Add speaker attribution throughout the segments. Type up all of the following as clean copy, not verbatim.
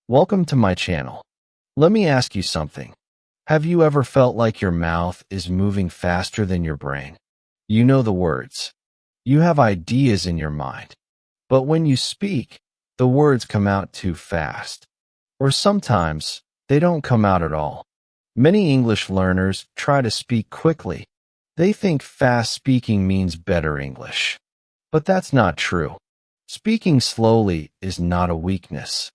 Speaker 1: Welcome to my channel. Let me ask you something. Have you ever felt like your mouth is moving faster than your brain? You know the words. You have ideas in your mind. But when you speak, the words come out too fast. Or sometimes, they don't come out at all. Many English learners try to speak quickly. They think fast speaking means better English. But that's not true. Speaking slowly is not a weakness.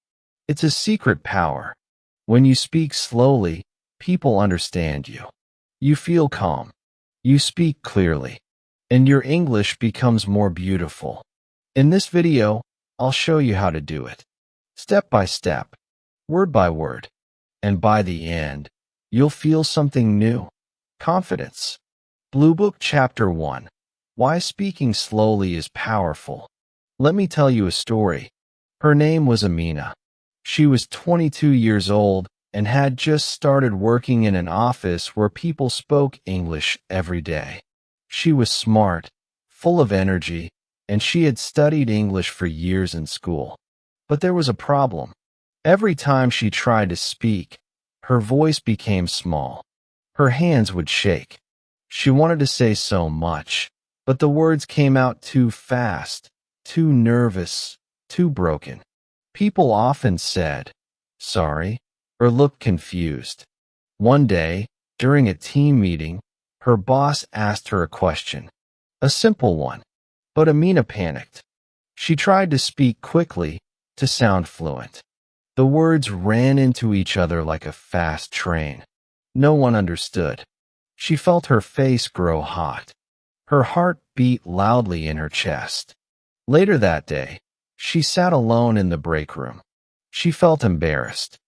Speaker 1: It's a secret power. When you speak slowly, people understand you. You feel calm. You speak clearly. And your English becomes more beautiful. In this video, I'll show you how to do it. Step by step, word by word. And by the end, you'll feel something new. Confidence. Blue Book Chapter 1. Why speaking slowly is powerful. Let me tell you a story. Her name was Amina. She was 22 years old and had just started working in an office where people spoke English every day. She was smart, full of energy, and she had studied English for years in school. But there was a problem. Every time she tried to speak, her voice became small. Her hands would shake. She wanted to say so much, but the words came out too fast, too nervous, too broken. People often said, "Sorry," or looked confused. One day, during a team meeting, her boss asked her a question. A simple one. But Amina panicked. She tried to speak quickly, to sound fluent. The words ran into each other like a fast train. No one understood. She felt her face grow hot. Her heart beat loudly in her chest. Later that day, she sat alone in the break room. She felt embarrassed.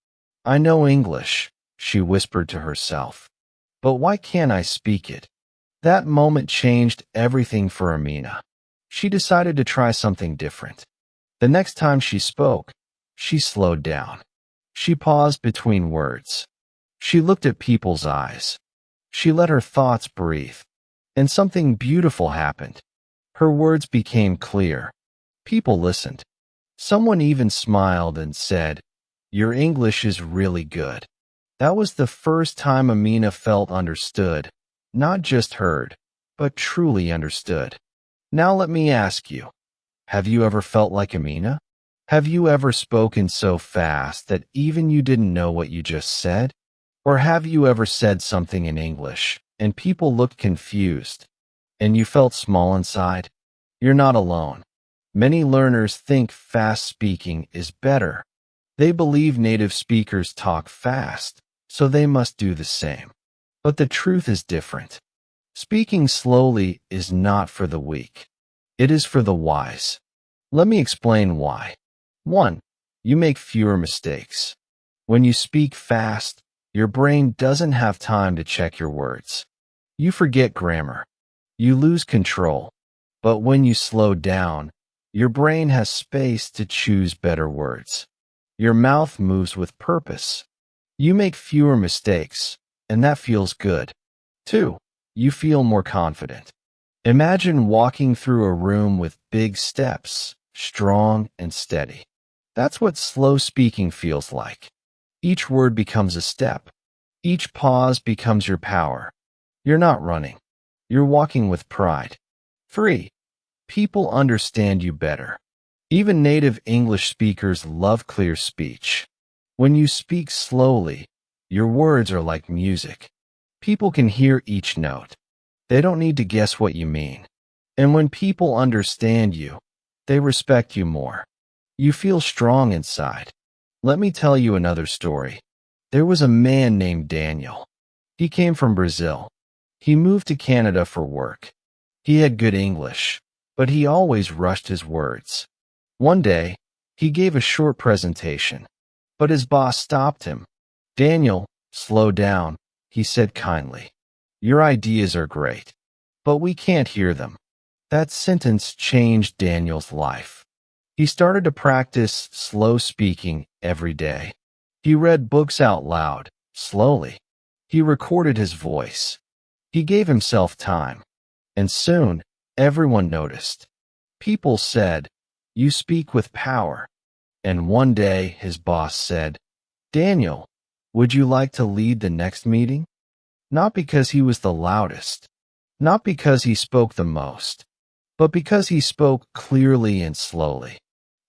Speaker 1: "I know English," she whispered to herself. "But why can't I speak it?" That moment changed everything for Amina. She decided to try something different. The next time she spoke, she slowed down. She paused between words. She looked at people's eyes. She let her thoughts breathe. And something beautiful happened. Her words became clear. People listened. Someone even smiled and said, "Your English is really good." That was the first time Amina felt understood, not just heard, but truly understood. Now let me ask you, have you ever felt like Amina? Have you ever spoken so fast that even you didn't know what you just said? Or have you ever said something in English and people looked confused and you felt small inside? You're not alone. Many learners think fast speaking is better. They believe native speakers talk fast, so they must do the same. But the truth is different. Speaking slowly is not for the weak. It is for the wise. Let me explain why. 1. You make fewer mistakes. When you speak fast, your brain doesn't have time to check your words. You forget grammar. You lose control. But when you slow down, your brain has space to choose better words. Your mouth moves with purpose. You make fewer mistakes, and that feels good. 2. You feel more confident. Imagine walking through a room with big steps, strong and steady. That's what slow speaking feels like. Each word becomes a step. Each pause becomes your power. You're not running. You're walking with pride. 3. People understand you better. Even native English speakers love clear speech. When you speak slowly, your words are like music. People can hear each note. They don't need to guess what you mean. And when people understand you, they respect you more. You feel strong inside. Let me tell you another story. There was a man named Daniel. He came from Brazil. He moved to Canada for work. He had good English, but he always rushed his words. One day, he gave a short presentation, but his boss stopped him. "Daniel, slow down," he said kindly. "Your ideas are great, but we can't hear them." That sentence changed Daniel's life. He started to practice slow speaking every day. He read books out loud, slowly. He recorded his voice. He gave himself time. And soon, everyone noticed. People said, "You speak with power." And one day his boss said, "Daniel, would you like to lead the next meeting?" Not because he was the loudest, not because he spoke the most, but because he spoke clearly and slowly.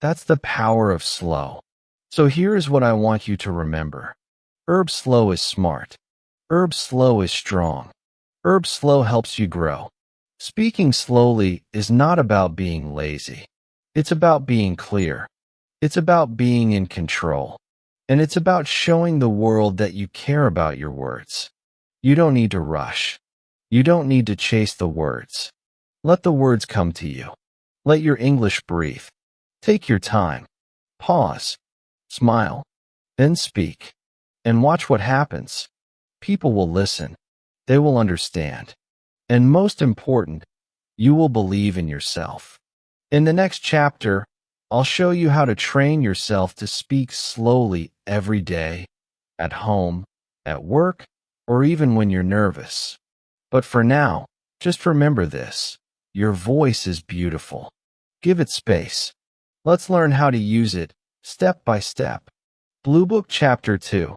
Speaker 1: That's the power of slow. So here is what I want you to remember. Herb slow is smart. Herb slow is strong. Herb slow helps you grow. Speaking slowly is not about being lazy. It's about being clear. It's about being in control. And it's about showing the world that you care about your words. You don't need to rush. You don't need to chase the words. Let the words come to you. Let your English breathe. Take your time. Pause. Smile. Then speak. And watch what happens. People will listen. They will understand. And most important, you will believe in yourself. In the next chapter, I'll show you how to train yourself to speak slowly every day, at home, at work, or even when you're nervous. But for now, just remember this. Your voice is beautiful. Give it space. Let's learn how to use it, step by step. Blue Book Chapter 2.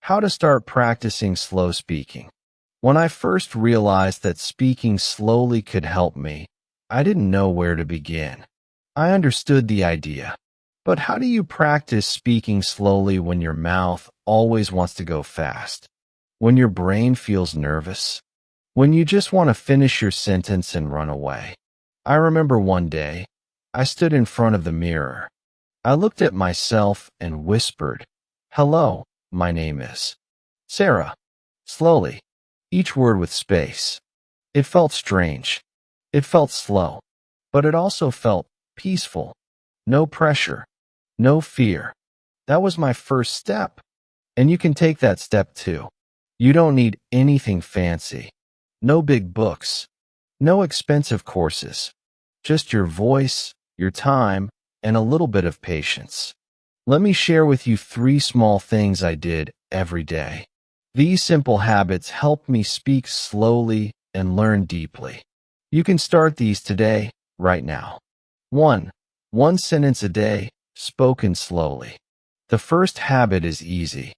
Speaker 1: How to start practicing slow speaking. When I first realized that speaking slowly could help me, I didn't know where to begin. I understood the idea. But how do you practice speaking slowly when your mouth always wants to go fast? When your brain feels nervous? When you just want to finish your sentence and run away? I remember one day, I stood in front of the mirror. I looked at myself and whispered, "Hello, my name is Sarah." Slowly, each word with space. It felt strange. It felt slow. But it also felt peaceful. No pressure. No fear. That was my first step. And you can take that step too. You don't need anything fancy. No big books. No expensive courses. Just your voice, your time, and a little bit of patience. Let me share with you 3 small things I did every day. These simple habits help me speak slowly and learn deeply. You can start these today, right now. 1. One sentence a day, spoken slowly. The first habit is easy.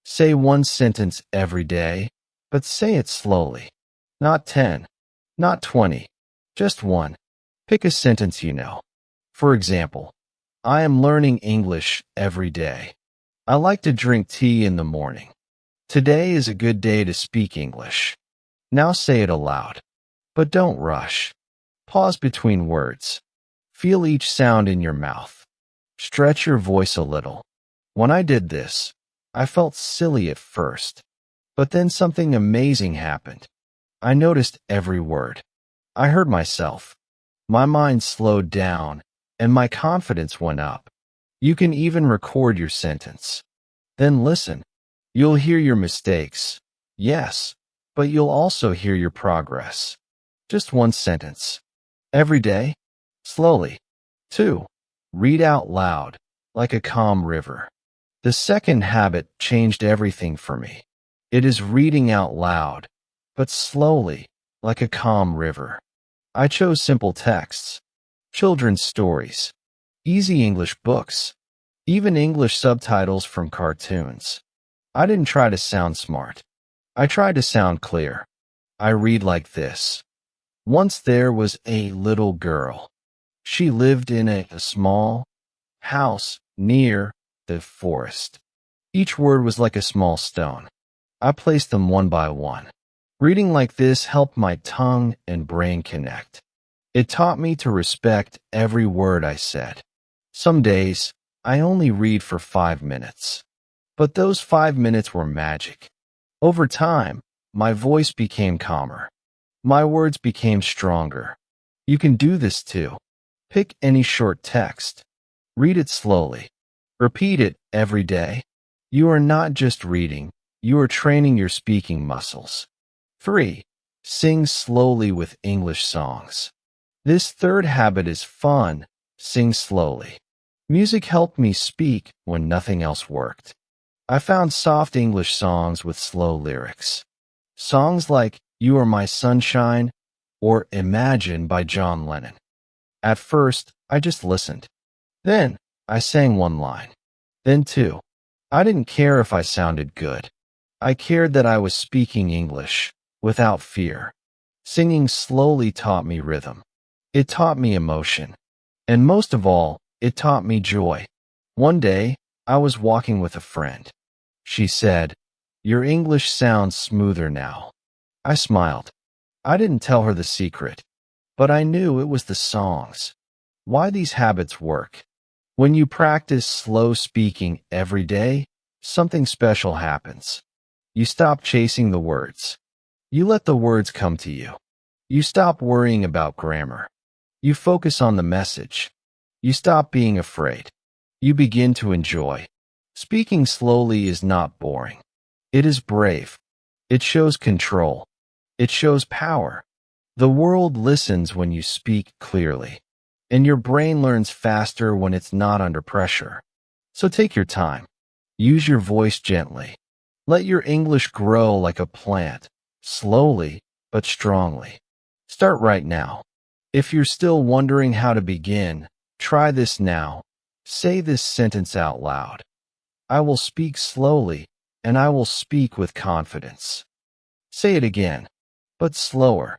Speaker 1: Say one sentence every day, but say it slowly. Not 10, not 20, just one. Pick a sentence you know. For example, I am learning English every day. I like to drink tea in the morning. Today is a good day to speak English. Now say it aloud. But don't rush. Pause between words. Feel each sound in your mouth. Stretch your voice a little. When I did this, I felt silly at first. But then something amazing happened. I noticed every word. I heard myself. My mind slowed down, and my confidence went up. You can even record your sentence. Then listen. You'll hear your mistakes. Yes, but you'll also hear your progress. Just one sentence. Every day, slowly. 2. Read out loud, like a calm river. The second habit changed everything for me. It is reading out loud, but slowly, like a calm river. I chose simple texts, children's stories, easy English books, even English subtitles from cartoons. I didn't try to sound smart. I tried to sound clear. I read like this. Once there was a little girl. She lived in a small house near the forest. Each word was like a small stone. I placed them one by one. Reading like this helped my tongue and brain connect. It taught me to respect every word I said. Some days, I only read for 5 minutes. But those 5 minutes were magic. Over time, my voice became calmer. My words became stronger. You can do this too. Pick any short text. Read it slowly. Repeat it every day. You are not just reading, you are training your speaking muscles. 3. Sing slowly with English songs. This third habit is fun. Sing slowly. Music helped me speak when nothing else worked. I found soft English songs with slow lyrics. Songs like You Are My Sunshine or Imagine by John Lennon. At first, I just listened. Then, I sang one line. Then two. I didn't care if I sounded good. I cared that I was speaking English, without fear. Singing slowly taught me rhythm. It taught me emotion. And most of all, it taught me joy. One day, I was walking with a friend. She said, "Your English sounds smoother now." I smiled. I didn't tell her the secret, but I knew it was the songs. Why these habits work. When you practice slow speaking every day, something special happens. You stop chasing the words. You let the words come to you. You stop worrying about grammar. You focus on the message. You stop being afraid. You begin to enjoy. Speaking slowly is not boring. It is brave. It shows control. It shows power. The world listens when you speak clearly, and your brain learns faster when it's not under pressure. So take your time. Use your voice gently. Let your English grow like a plant, slowly but strongly. Start right now. If you're still wondering how to begin, try this now. Say this sentence out loud. I will speak slowly, and I will speak with confidence. Say it again, but slower.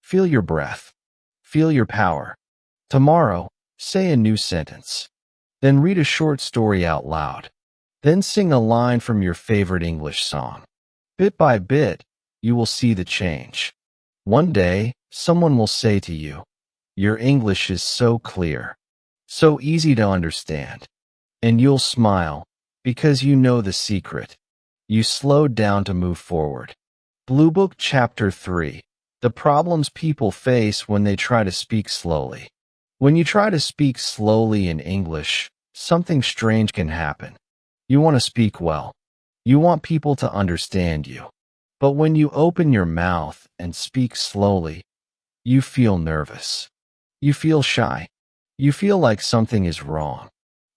Speaker 1: Feel your breath. Feel your power. Tomorrow, say a new sentence. Then read a short story out loud. Then sing a line from your favorite English song. Bit by bit, you will see the change. One day, someone will say to you, "Your English is so clear, so easy to understand." And you'll smile, because you know the secret. You slowed down to move forward. Blue Book Chapter 3. The problems people face when they try to speak slowly. When you try to speak slowly in English, something strange can happen. You want to speak well. You want people to understand you. But when you open your mouth and speak slowly, you feel nervous. You feel shy. You feel like something is wrong.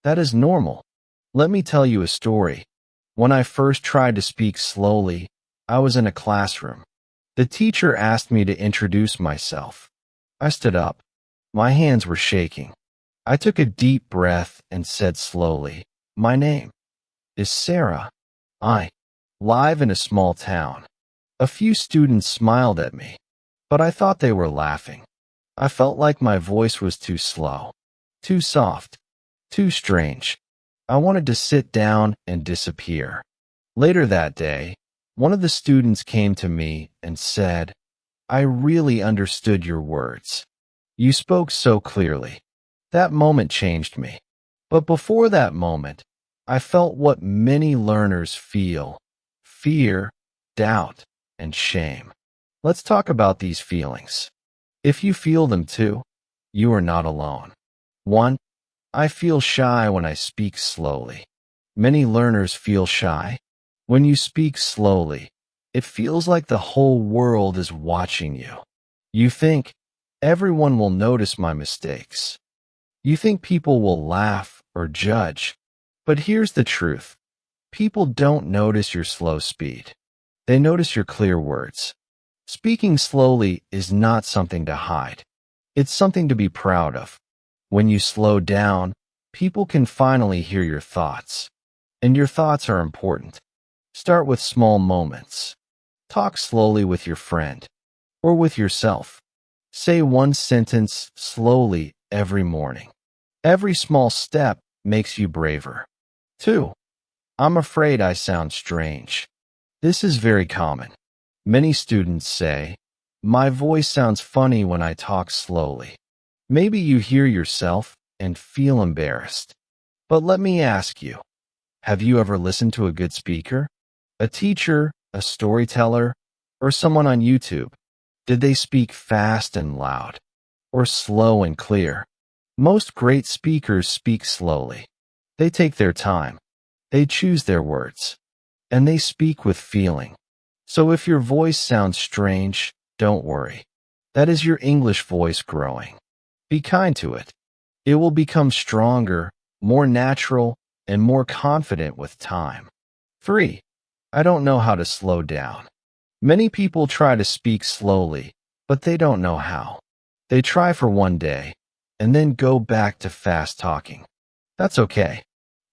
Speaker 1: That is normal. Let me tell you a story. When I first tried to speak slowly, I was in a classroom. The teacher asked me to introduce myself. I stood up. My hands were shaking. I took a deep breath and said slowly, "My name is Sarah. I live in a small town." A few students smiled at me, but I thought they were laughing. I felt like my voice was too slow, too soft, too strange. I wanted to sit down and disappear. Later that day, one of the students came to me and said, "I really understood your words. You spoke so clearly." That moment changed me. But before that moment, I felt what many learners feel: fear, doubt, and shame. Let's talk about these feelings. If you feel them too, you are not alone. 1. I feel shy when I speak slowly. Many learners feel shy. When you speak slowly, it feels like the whole world is watching you. You think, everyone will notice my mistakes. You think people will laugh or judge. But here's the truth. People don't notice your slow speed. They notice your clear words. Speaking slowly is not something to hide. It's something to be proud of. When you slow down, people can finally hear your thoughts. And your thoughts are important. Start with small moments. Talk slowly with your friend or with yourself. Say one sentence slowly every morning. Every small step makes you braver. 2. I'm afraid I sound strange. This is very common. Many students say, "My voice sounds funny when I talk slowly." Maybe you hear yourself and feel embarrassed. But let me ask you, have you ever listened to a good speaker? A teacher, a storyteller, or someone on YouTube? Did they speak fast and loud, or slow and clear? Most great speakers speak slowly. They take their time. They choose their words. And they speak with feeling. So if your voice sounds strange, don't worry. That is your English voice growing. Be kind to it. It will become stronger, more natural, and more confident with time. 3. I don't know how to slow down. Many people try to speak slowly, but they don't know how. They try for one day, and then go back to fast talking. That's okay.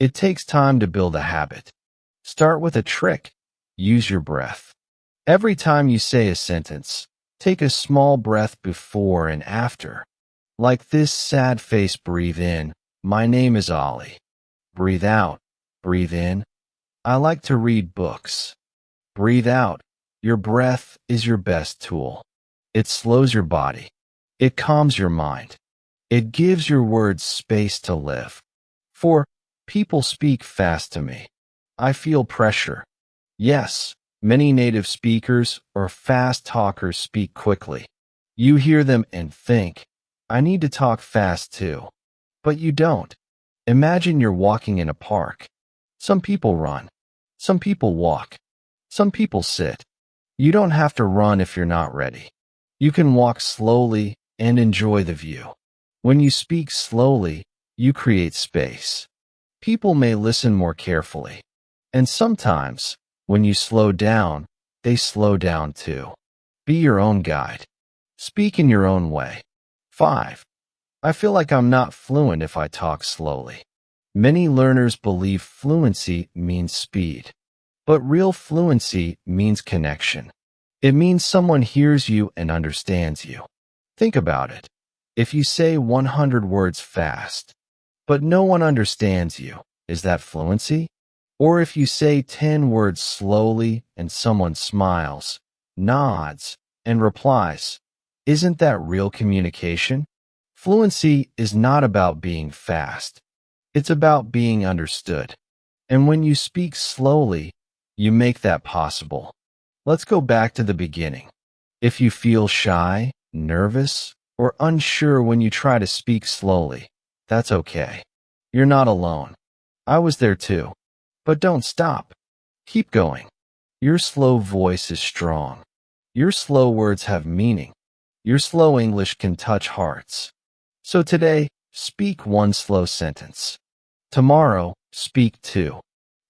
Speaker 1: It takes time to build a habit. Start with a trick. Use your breath. Every time you say a sentence, take a small breath before and after. Like this sad face, breathe in. My name is Ollie. Breathe out. Breathe in. I like to read books. Breathe out. Your breath is your best tool. It slows your body. It calms your mind. It gives your words space to live. 4. People speak fast to me. I feel pressure. Yes, many native speakers or fast talkers speak quickly. You hear them and think, I need to talk fast too. But you don't. Imagine you're walking in a park. Some people run. Some people walk. Some people sit. You don't have to run if you're not ready. You can walk slowly and enjoy the view. When you speak slowly, you create space. People may listen more carefully. And sometimes, when you slow down, they slow down too. Be your own guide. Speak in your own way. 5. I feel like I'm not fluent if I talk slowly. Many learners believe fluency means speed. But real fluency means connection. It means someone hears you and understands you. Think about it. If you say 100 words fast, but no one understands you, is that fluency? Or if you say 10 words slowly and someone smiles, nods, and replies, isn't that real communication? Fluency is not about being fast. It's about being understood. And when you speak slowly, you make that possible. Let's go back to the beginning. If you feel shy, nervous, or unsure when you try to speak slowly, that's okay. You're not alone. I was there too. But don't stop. Keep going. Your slow voice is strong. Your slow words have meaning. Your slow English can touch hearts. So today, speak one slow sentence. Tomorrow, speak two.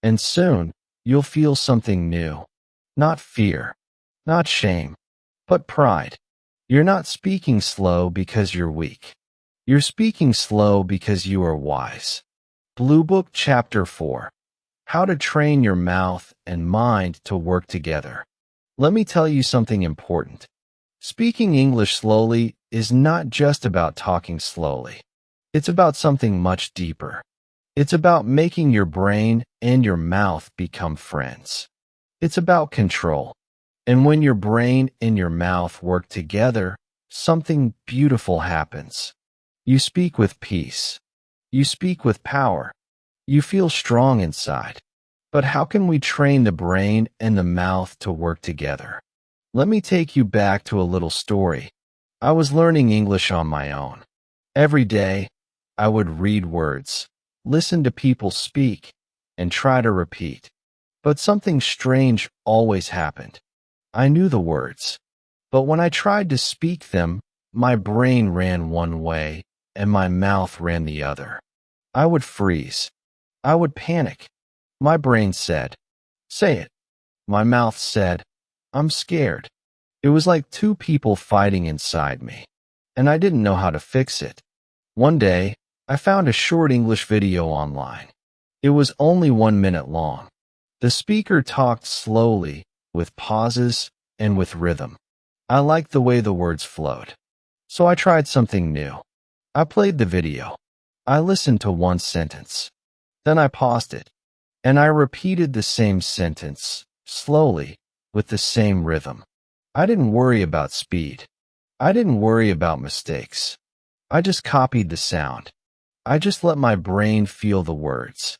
Speaker 1: And soon, you'll feel something new. Not fear, not shame, but pride. You're not speaking slow because you're weak. You're speaking slow because you are wise. Blue Book Chapter 4. How to train your mouth and mind to work together. Let me tell you something important. Speaking English slowly is not just about talking slowly. It's about something much deeper. It's about making your brain and your mouth become friends. It's about control. And when your brain and your mouth work together, something beautiful happens. You speak with peace. You speak with power. You feel strong inside. But how can we train the brain and the mouth to work together? Let me take you back to a little story. I was learning English on my own. Every day, I would read words, listen to people speak, and try to repeat. But something strange always happened. I knew the words, but when I tried to speak them, my brain ran one way and my mouth ran the other. I would freeze. I would panic. My brain said, "Say it." My mouth said, "I'm scared." It was like two people fighting inside me, and I didn't know how to fix it. One day, I found a short English video online. It was only 1 minute long. The speaker talked slowly, with pauses and with rhythm. I liked the way the words flowed. So I tried something new. I played the video. I listened to one sentence. Then I paused it. And I repeated the same sentence, slowly, with the same rhythm. I didn't worry about speed. I didn't worry about mistakes. I just copied the sound. I just let my brain feel the words.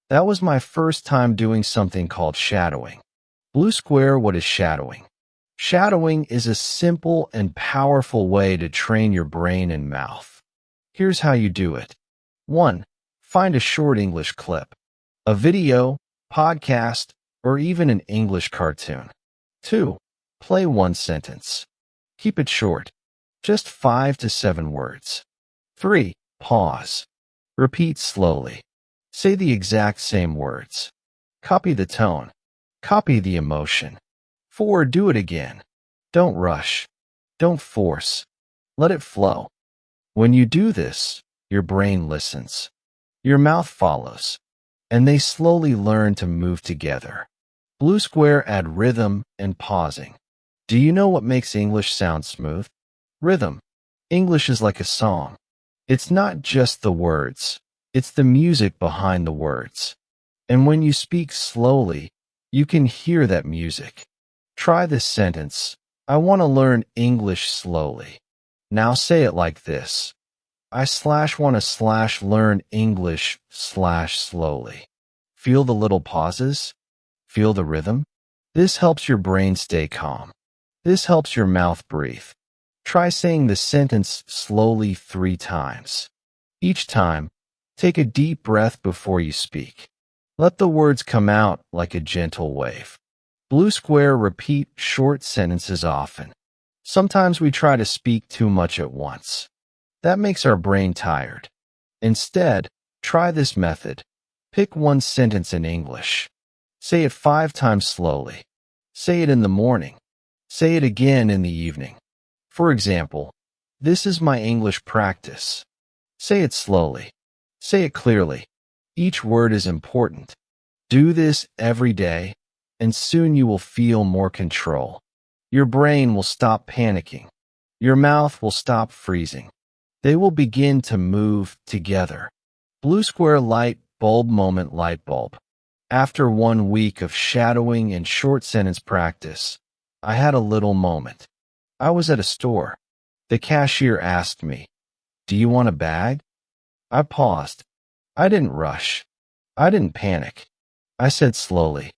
Speaker 1: That was my first time doing something called shadowing. Blue Square, what is shadowing? Shadowing is a simple and powerful way to train your brain and mouth. Here's how you do it. 1. Find a short English clip. A video, podcast, or even an English cartoon. 2. Play one sentence. Keep it short, just 5 to 7 words. 3. Pause. Repeat slowly. Say the exact same words. Copy the tone. Copy the emotion. 4. Do it again. Don't rush. Don't force. Let it flow. When you do this, your brain listens. Your mouth follows, and they slowly learn to move together. Blue square add rhythm and pausing. Do you know what makes English sound smooth? Rhythm. English is like a song. It's not just the words, it's the music behind the words. And when you speak slowly, you can hear that music. Try this sentence. I want to learn English slowly. Now say it like this. I learn English slowly. Feel the little pauses? Feel the rhythm? This helps your brain stay calm. This helps your mouth breathe. Try saying the sentence slowly 3 times. Each time, take a deep breath before you speak. Let the words come out like a gentle wave. Blue square repeat short sentences often. Sometimes we try to speak too much at once. That makes our brain tired. Instead, try this method. Pick one sentence in English. Say it 5 times slowly. Say it in the morning. Say it again in the evening. For example, this is my English practice. Say it slowly. Say it clearly. Each word is important. Do this every day, and soon you will feel more control. Your brain will stop panicking. Your mouth will stop freezing. They will begin to move together. Blue square light bulb moment light bulb. After 1 week of shadowing and short sentence practice, I had a little moment. I was at a store. The cashier asked me, "Do you want a bag?" I paused. I didn't rush. I didn't panic. I said slowly,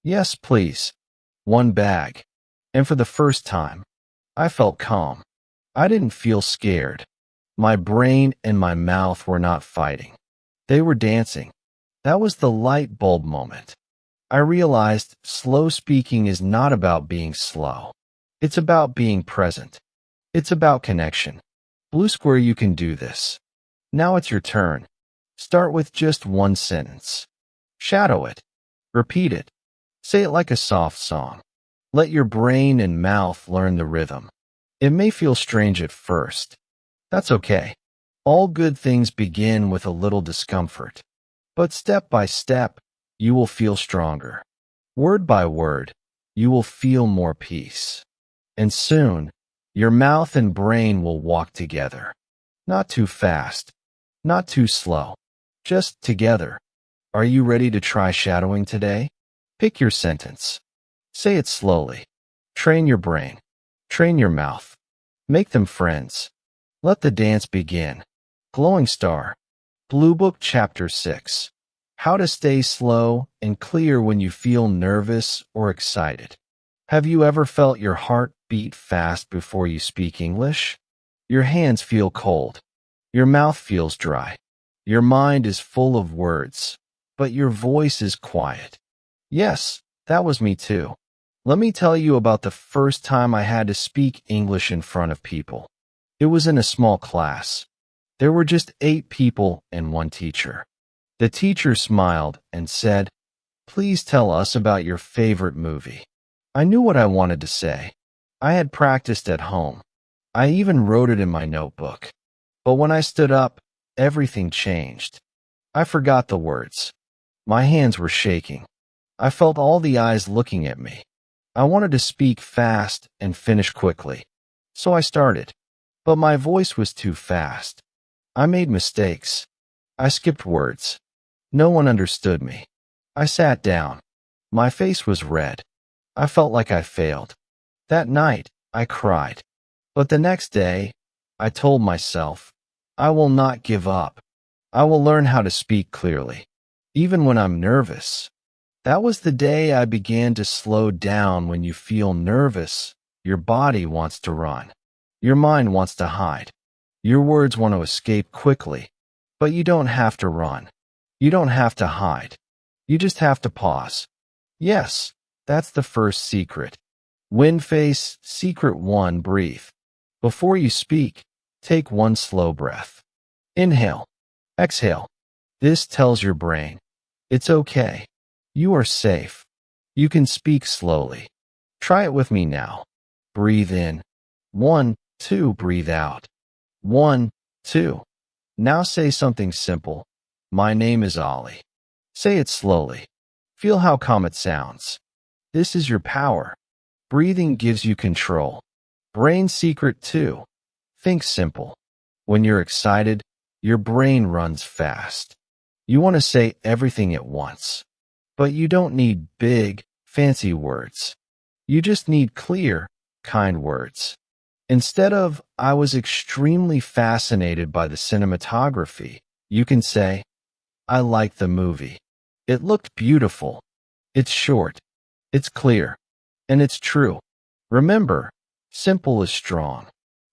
Speaker 1: "Yes, please. 1 bag." And for the first time, I felt calm. I didn't feel scared. My brain and my mouth were not fighting. They were dancing. That was the light bulb moment. I realized slow speaking is not about being slow. It's about being present. It's about connection. Blue square, you can do this. Now it's your turn. Start with just 1 sentence. Shadow it. Repeat it. Say it like a soft song. Let your brain and mouth learn the rhythm. It may feel strange at first. That's okay. All good things begin with a little discomfort. But step by step, you will feel stronger. Word by word, you will feel more peace. And soon, your mouth and brain will walk together. Not too fast. Not too slow. Just together. Are you ready to try shadowing today? Pick your sentence. Say it slowly. Train your brain. Train your mouth. Make them friends. Let the dance begin. Glowing Star. Blue Book Chapter 6. How to stay slow and clear when you feel nervous or excited. Have you ever felt your heart beat fast before you speak English? Your hands feel cold. Your mouth feels dry. Your mind is full of words, but your voice is quiet. Yes, that was me too. Let me tell you about the first time I had to speak English in front of people. It was in a small class. There were just 8 people and 1 teacher. The teacher smiled and said, "Please tell us about your favorite movie." I knew what I wanted to say. I had practiced at home. I even wrote it in my notebook. But when I stood up, everything changed. I forgot the words. My hands were shaking. I felt all the eyes looking at me. I wanted to speak fast and finish quickly. So I started. But my voice was too fast. I made mistakes. I skipped words. No one understood me. I sat down. My face was red. I felt like I failed. That night, I cried. But the next day, I told myself, I will not give up. I will learn how to speak clearly, even when I'm nervous. That was the day I began to slow down. When you feel nervous, your body wants to run. Your mind wants to hide. Your words want to escape quickly. But you don't have to run. You don't have to hide. You just have to pause. Yes, that's the first secret. Win face, secret 1, breathe. Before you speak, take 1 slow breath. Inhale. Exhale. This tells your brain, it's okay. You are safe. You can speak slowly. Try it with me now. Breathe in. 1, 2, breathe out. 1, 2. Now say something simple. My name is Ollie. Say it slowly. Feel how calm it sounds. This is your power. Breathing gives you control. Brain secret too. Think simple. When you're excited, your brain runs fast. You want to say everything at once. But you don't need big, fancy words. You just need clear, kind words. Instead of, I was extremely fascinated by the cinematography, you can say, I like the movie. It looked beautiful. It's short. It's clear. And it's true. Remember, simple is strong.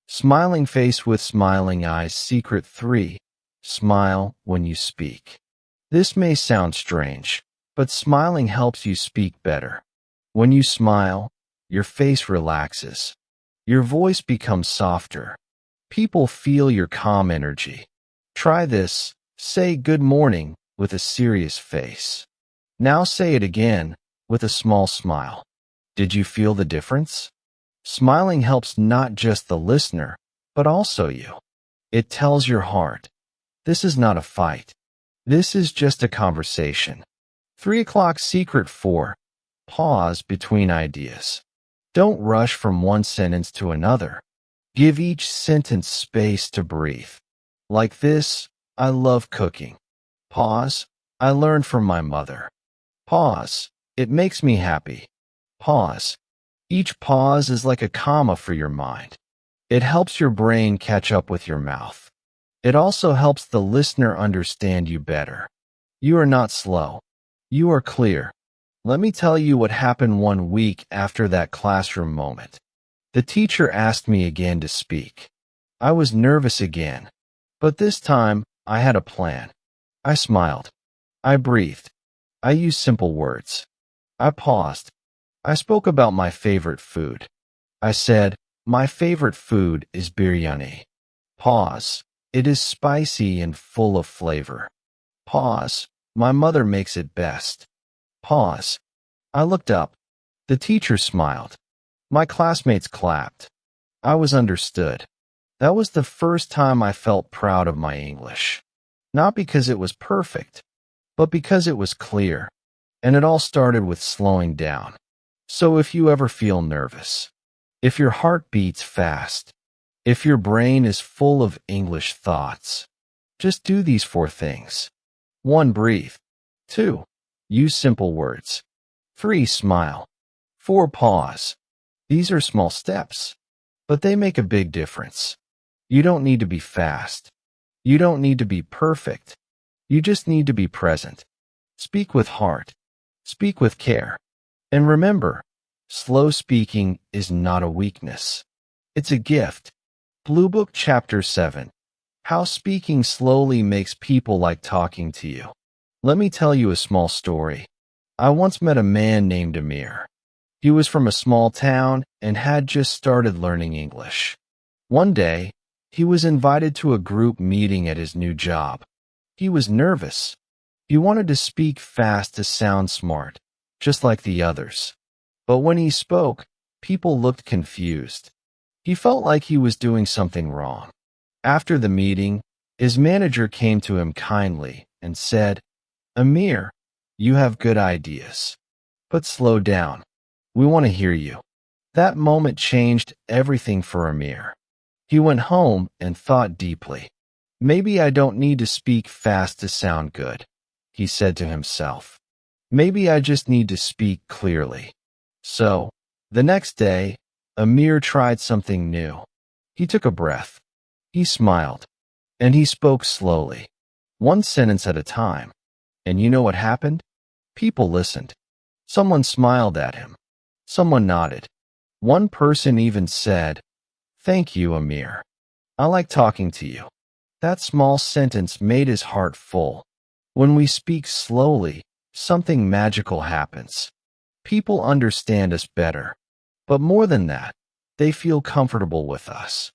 Speaker 1: Smiling face with smiling eyes. Secret 3. Smile when you speak. This may sound strange, but smiling helps you speak better. When you smile, your face relaxes. Your voice becomes softer. People feel your calm energy. Try this. Say good morning with a serious face. Now say it again with a small smile. Did you feel the difference? Smiling helps not just the listener, but also you. It tells your heart, this is not a fight. This is just a conversation. 3 o'clock. Secret 4. Pause between ideas. Don't rush from one sentence to another. Give each sentence space to breathe. Like this, I love cooking. Pause, I learned from my mother. Pause, it makes me happy. Pause. Each pause is like a comma for your mind. It helps your brain catch up with your mouth. It also helps the listener understand you better. You are not slow. You are clear. Let me tell you what happened 1 week after that classroom moment. The teacher asked me again to speak. I was nervous again, but this time I had a plan. I smiled. I breathed. I used simple words. I paused. I spoke about my favorite food. I said, my favorite food is biryani. Pause. It is spicy and full of flavor. Pause. My mother makes it best. Pause. I looked up. The teacher smiled. My classmates clapped. I was understood. That was the first time I felt proud of my English. Not because it was perfect, but because it was clear. And it all started with slowing down. So if you ever feel nervous, if your heart beats fast, if your brain is full of English thoughts, just do these 4 things. 1. Breathe. 2. Use simple words. 3. Smile. 4. Pause. These are small steps, but they make a big difference. You don't need to be fast. You don't need to be perfect. You just need to be present. Speak with heart. Speak with care. And remember, slow speaking is not a weakness. It's a gift. Blue Book Chapter 7. How speaking slowly makes people like talking to you. Let me tell you a small story. I once met a man named Amir. He was from a small town and had just started learning English. One day, he was invited to a group meeting at his new job. He was nervous. He wanted to speak fast to sound smart, just like the others. But when he spoke, people looked confused. He felt like he was doing something wrong. After the meeting, his manager came to him kindly and said, Amir, you have good ideas. But slow down. We want to hear you. That moment changed everything for Amir. He went home and thought deeply. Maybe I don't need to speak fast to sound good, he said to himself. Maybe I just need to speak clearly. So, the next day, Amir tried something new. He took a breath. He smiled. And he spoke slowly, 1 sentence at a time. And you know what happened? People listened. Someone smiled at him. Someone nodded. One person even said, Thank you, Amir. I like talking to you. That small sentence made his heart full. When we speak slowly, something magical happens. People understand us better. But more than that, they feel comfortable with us.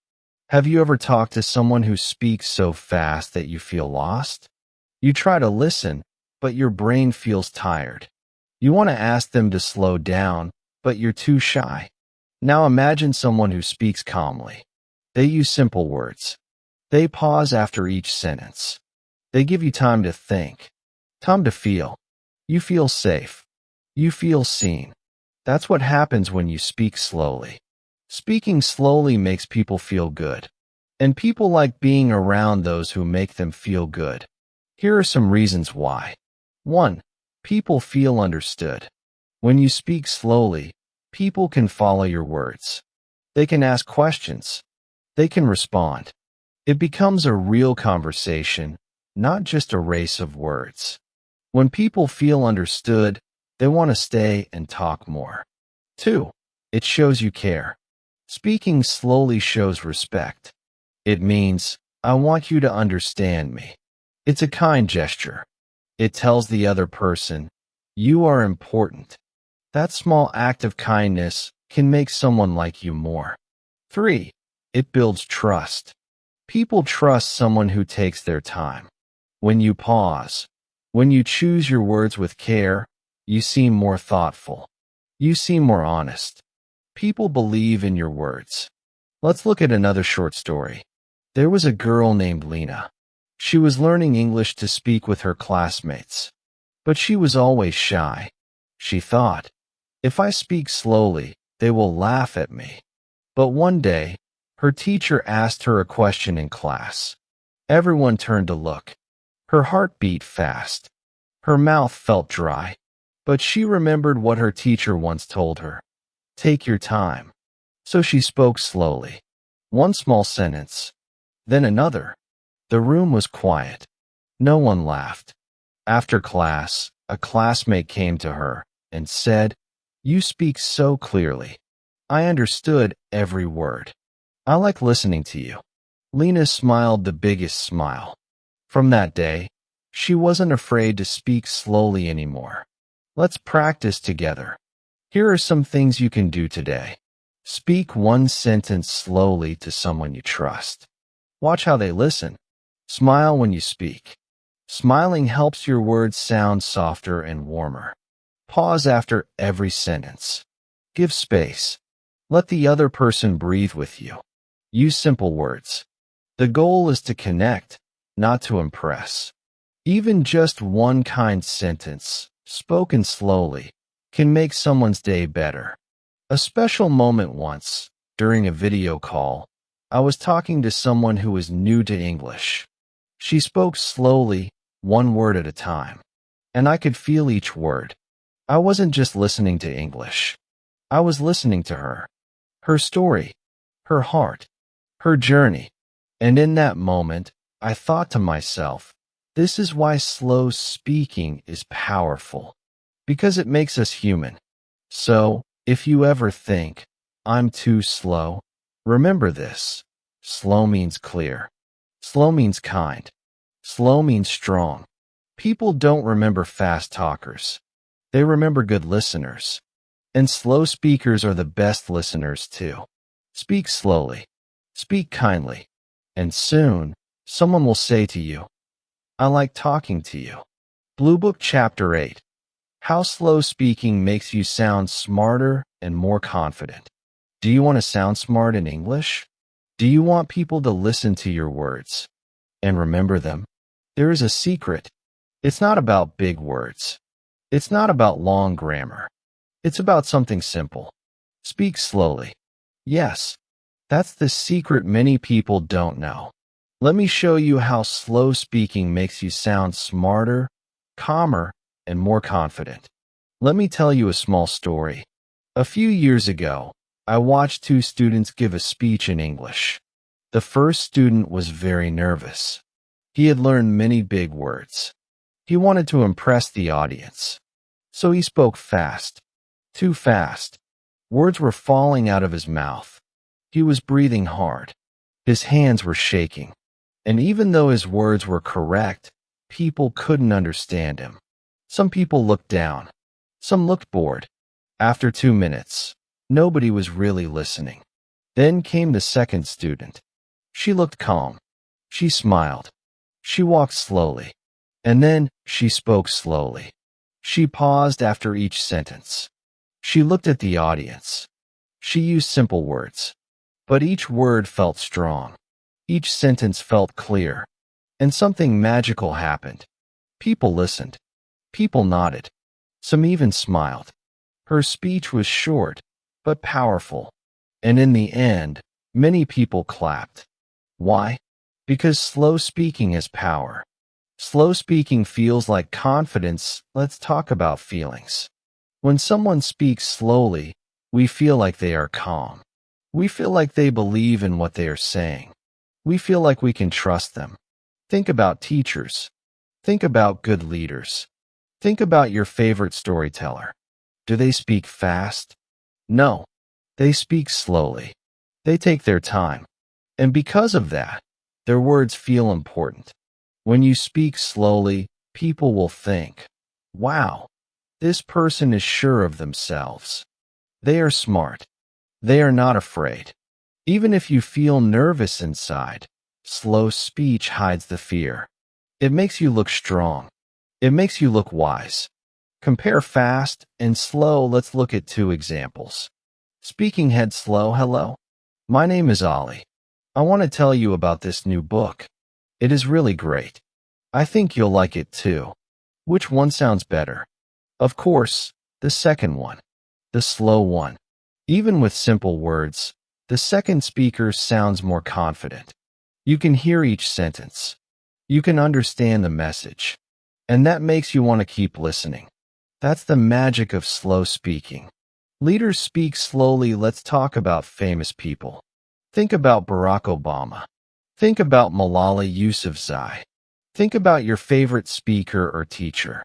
Speaker 1: Have you ever talked to someone who speaks so fast that you feel lost? You try to listen, but your brain feels tired. You want to ask them to slow down, but you're too shy. Now imagine someone who speaks calmly. They use simple words. They pause after each sentence. They give you time to think, time to feel. You feel safe. You feel seen. That's what happens when you speak slowly. Speaking slowly makes people feel good. And people like being around those who make them feel good. Here are some reasons why. 1. People feel understood. When you speak slowly, people can follow your words. They can ask questions. They can respond. It becomes a real conversation, not just a race of words. When people feel understood, they want to stay and talk more. 2. It shows you care. Speaking slowly shows respect. It means, I want you to understand me. It's a kind gesture. It tells the other person, you are important. That small act of kindness can make someone like you more. 3. It builds trust. People trust someone who takes their time. When you pause, when you choose your words with care, you seem more thoughtful. You seem more honest. People believe in your words. Let's look at another short story. There was a girl named Lena. She was learning English to speak with her classmates. But she was always shy. She thought, if I speak slowly, they will laugh at me. But one day, her teacher asked her a question in class. Everyone turned to look. Her heart beat fast. Her mouth felt dry. But she remembered what her teacher once told her. Take your time. So she spoke slowly. One small sentence. Then another. The room was quiet. No one laughed. After class, a classmate came to her and said, you speak so clearly. I understood every word. I like listening to you. Lena smiled the biggest smile. From that day, she wasn't afraid to speak slowly anymore. Let's practice together. Here are some things you can do today. Speak one sentence slowly to someone you trust. Watch how they listen. Smile when you speak. Smiling helps your words sound softer and warmer. Pause after every sentence. Give space. Let the other person breathe with you. Use simple words. The goal is to connect, not to impress. Even just one kind sentence, spoken slowly, can make someone's day better. A special moment once, during a video call, I was talking to someone who was new to English. She spoke slowly, one word at a time, and I could feel each word. I wasn't just listening to English. I was listening to her. Her story, her heart, her journey. And in that moment, I thought to myself, this is why slow speaking is powerful, because it makes us human. So, if you ever think, I'm too slow, remember this. Slow means clear. Slow means kind. Slow means strong. People don't remember fast talkers. They remember good listeners. And slow speakers are the best listeners too. Speak slowly. Speak kindly. And soon, someone will say to you, I like talking to you. Blue Book Chapter 8. How slow speaking makes you sound smarter and more confident. Do you want to sound smart in English? Do you want people to listen to your words and remember them? There is a secret. It's not about big words. It's not about long grammar. It's about something simple. Speak slowly. Yes, that's the secret many people don't know. Let me show you how slow speaking makes you sound smarter, calmer, and more confident. Let me tell you a small story. A few years ago, I watched two students give a speech in English. The first student was very nervous. He had learned many big words. He wanted to impress the audience. So he spoke fast. Too fast. Words were falling out of his mouth. He was breathing hard. His hands were shaking. And even though his words were correct, people couldn't understand him. Some people looked down. Some looked bored. After 2 minutes, nobody was really listening. Then came the second student. She looked calm. She smiled. She walked slowly. And then she spoke slowly. She paused after each sentence. She looked at the audience. She used simple words. But each word felt strong. Each sentence felt clear. And something magical happened. People listened. People nodded. Some even smiled. Her speech was short, but powerful. And in the end, many people clapped. Why? Because slow speaking has power. Slow speaking feels like confidence. Let's talk about feelings. When someone speaks slowly, we feel like they are calm. We feel like they believe in what they are saying. We feel like we can trust them. Think about teachers. Think about good leaders. Think about your favorite storyteller. Do they speak fast? No. They speak slowly. They take their time. And because of that, their words feel important. When you speak slowly, people will think, wow, this person is sure of themselves. They are smart. They are not afraid. Even if you feel nervous inside, slow speech hides the fear. It makes you look strong. It makes you look wise. Compare fast and slow. Let's look at two examples. Speaking head slow. Hello. My name is Ollie. I want to tell you about this new book. It is really great. I think you'll like it too. Which one sounds better? Of course, the second one. The slow one. Even with simple words, the second speaker sounds more confident. You can hear each sentence. You can understand the message. And that makes you want to keep listening. That's the magic of slow speaking. Leaders speak slowly. Let's talk about famous people. Think about Barack Obama. Think about Malala Yousafzai. Think about your favorite speaker or teacher.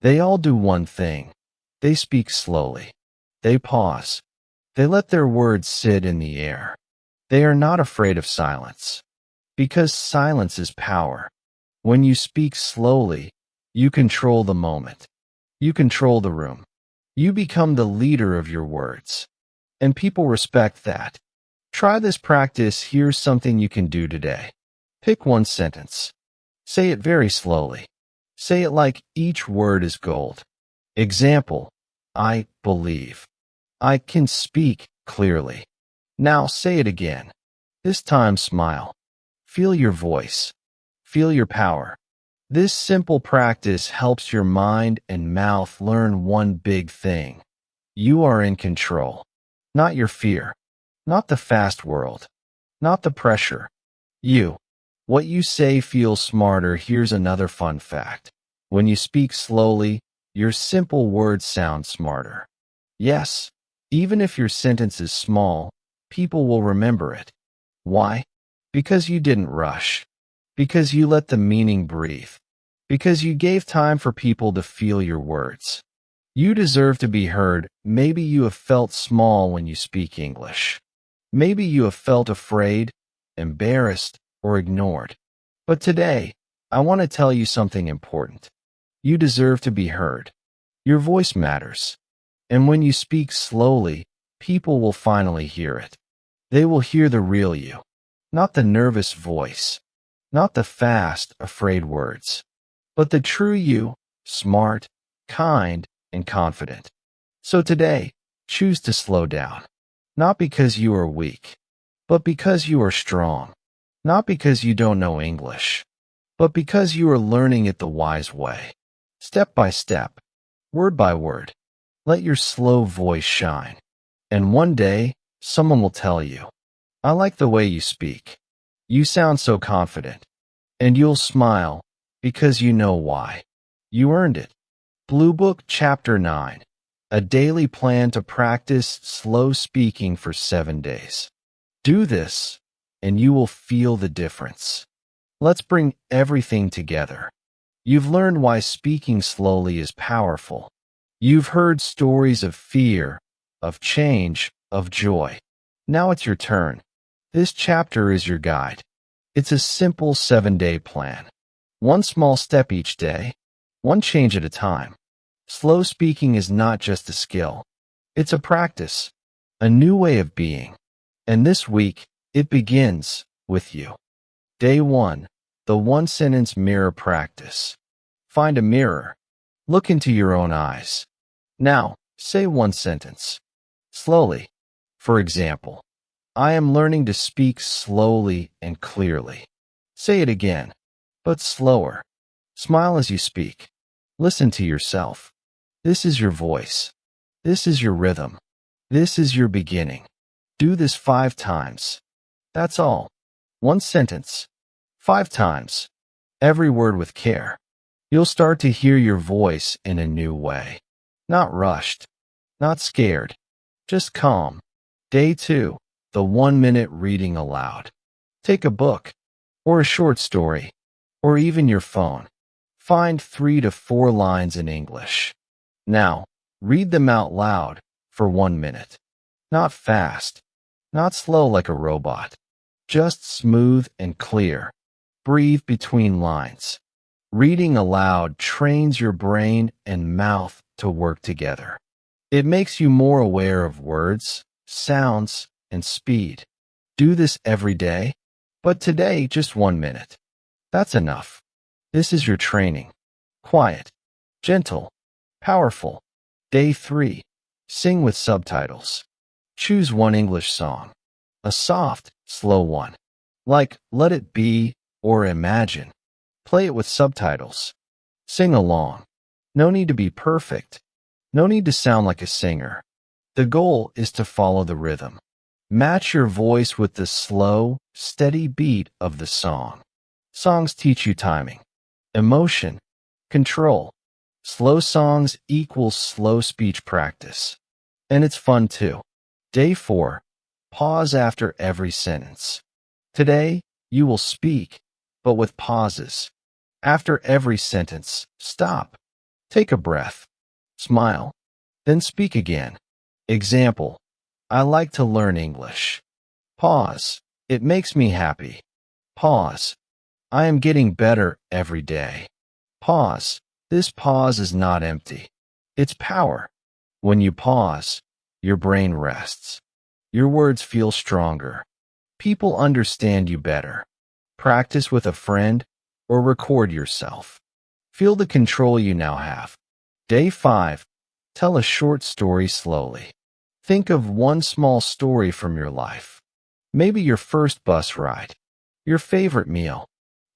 Speaker 1: They all do one thing. They speak slowly. They pause. They let their words sit in the air. They are not afraid of silence. Because silence is power. When you speak slowly, you control the moment. You control the room. You become the leader of your words. And people respect that. Try this practice. Here's something you can do today. Pick one sentence. Say it very slowly. Say it like each word is gold. Example, I believe. I can speak clearly. Now say it again. This time smile. Feel your voice. Feel your power. This simple practice helps your mind and mouth learn one big thing. You are in control. Not your fear. Not the fast world. Not the pressure. You. What you say feels smarter. Here's another fun fact. When you speak slowly, your simple words sound smarter. Yes, even if your sentence is small, people will remember it. Why? Because you didn't rush. Because you let the meaning breathe. Because you gave time for people to feel your words. You deserve to be heard. Maybe you have felt small when you speak English. Maybe you have felt afraid, embarrassed, or ignored. But today, I want to tell you something important. You deserve to be heard. Your voice matters. And when you speak slowly, people will finally hear it. They will hear the real you. Not the nervous voice. Not the fast, afraid words. But the true you, smart, kind, and confident. So today, choose to slow down. Not because you are weak, but because you are strong. Not because you don't know English, but because you are learning it the wise way. Step by step, word by word. Let your slow voice shine. And one day, someone will tell you, I like the way you speak. You sound so confident. And you'll smile, because you know why. You earned it. Blue Book Chapter 9. A daily plan to practice slow speaking for 7 days. Do this, and you will feel the difference. Let's bring everything together. You've learned why speaking slowly is powerful. You've heard stories of fear, of change, of joy. Now it's your turn. This chapter is your guide. It's a simple 7-day plan. One small step each day, one change at a time. Slow speaking is not just a skill. It's a practice, a new way of being. And this week, it begins with you. Day 1, the one-sentence mirror practice. Find a mirror. Look into your own eyes. Now, say one sentence. Slowly. For example, I am learning to speak slowly and clearly. Say it again. but slower. Smile as you speak. Listen to yourself. This is your voice. This is your rhythm. This is your beginning. Do this 5 times. That's all. 1 sentence. 5 times. Every word with care. You'll start to hear your voice in a new way. Not rushed. Not scared. Just calm. Day 2. The 1-minute reading aloud. Take a book, or a short story, or even your phone. Find 3 to 4 lines in English. Now, read them out loud for 1 minute. Not fast. Not slow like a robot. Just smooth and clear. Breathe between lines. Reading aloud trains your brain and mouth to work together. It makes you more aware of words, sounds, and speed. Do this every day, but today just 1 minute. That's enough. This is your training. Quiet, gentle, powerful. Day 3. Sing with subtitles. Choose one English song. A soft, slow one. Like Let It Be or Imagine. Play it with subtitles. Sing along. No need to be perfect. No need to sound like a singer. The goal is to follow the rhythm. Match your voice with the slow, steady beat of the song. Songs teach you timing, emotion, control. Slow songs equals slow speech practice. And it's fun too. Day 4. Pause after every sentence. Today, you will speak, but with pauses. After every sentence, stop. Take a breath. Smile. Then speak again. Example. I like to learn English. Pause. It makes me happy. Pause. I am getting better every day. Pause. This pause is not empty. It's power. When you pause, your brain rests. Your words feel stronger. People understand you better. Practice with a friend or record yourself. Feel the control you now have. Day 5. Tell a short story slowly. Think of one small story from your life. Maybe your first bus ride, your favorite meal,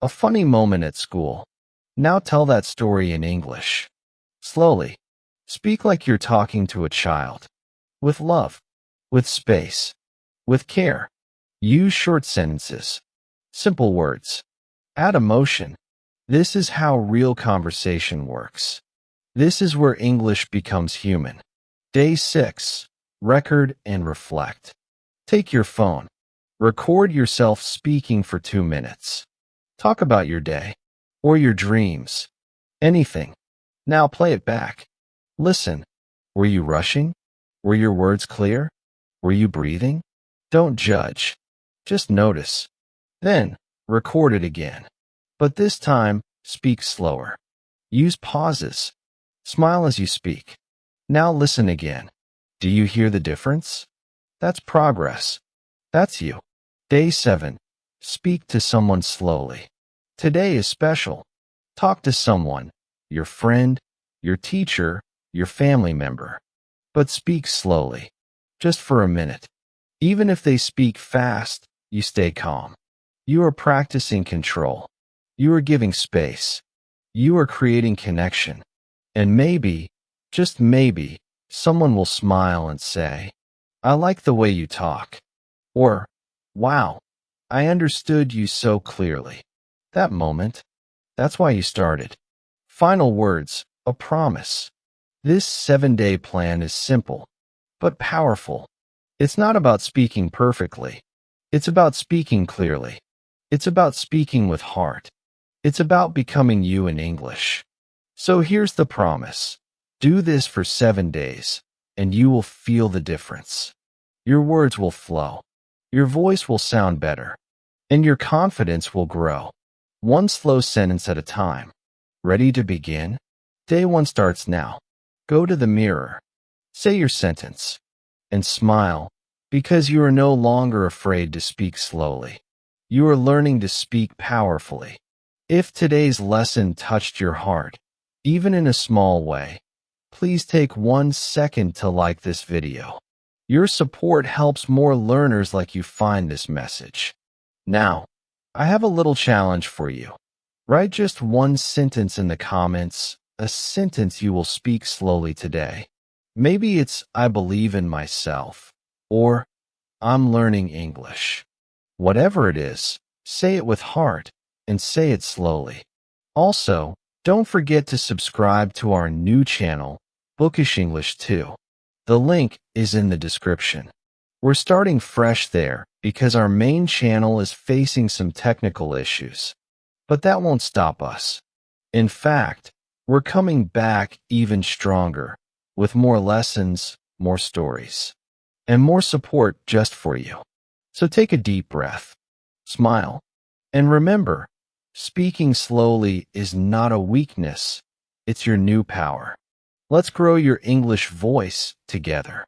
Speaker 1: a funny moment at school. Now tell that story in English. Slowly. Speak like you're talking to a child. With love. With space. With care. Use short sentences. Simple words. Add emotion. This is how real conversation works. This is where English becomes human. Day 6. Record and reflect. Take your phone. Record yourself speaking for 2 minutes. Talk about your day or your dreams. Anything. Now play it back. Listen. Were you rushing? Were your words clear? Were you breathing? Don't judge. Just notice. Then, record it again. But this time, speak slower. Use pauses. Smile as you speak. Now listen again. Do you hear the difference? That's progress. That's you. Day 7. Speak to someone slowly. Today is special. Talk to someone, your friend, your teacher, your family member. But speak slowly. Just for a minute. Even if they speak fast, you stay calm. You are practicing control. You are giving space. You are creating connection. And maybe, just maybe, someone will smile and say, I like the way you talk. Or, wow, I understood you so clearly. That moment, that's why you started. Final words, a promise. This 7-day plan is simple, but powerful. It's not about speaking perfectly. It's about speaking clearly. It's about speaking with heart. It's about becoming you in English. So here's the promise. Do this for 7 days, and you will feel the difference. Your words will flow. Your voice will sound better. And your confidence will grow. One slow sentence at a time. Ready to begin? Day 1 starts now. Go to the mirror. Say your sentence. And smile, because you are no longer afraid to speak slowly. You are learning to speak powerfully. If today's lesson touched your heart, even in a small way, please take 1 second to like this video. Your support helps more learners like you find this message. Now, I have a little challenge for you. Write just one sentence in the comments, a sentence you will speak slowly today. Maybe it's I believe in myself, or I'm learning English. Whatever it is, say it with heart and say it slowly. Also, don't forget to subscribe to our new channel, Bookish English 2. The link is in the description. We're starting fresh there because our main channel is facing some technical issues. But that won't stop us. In fact, we're coming back even stronger, with more lessons, more stories, and more support just for you. So take a deep breath, smile, and remember, speaking slowly is not a weakness, it's your new power. Let's grow your English voice together.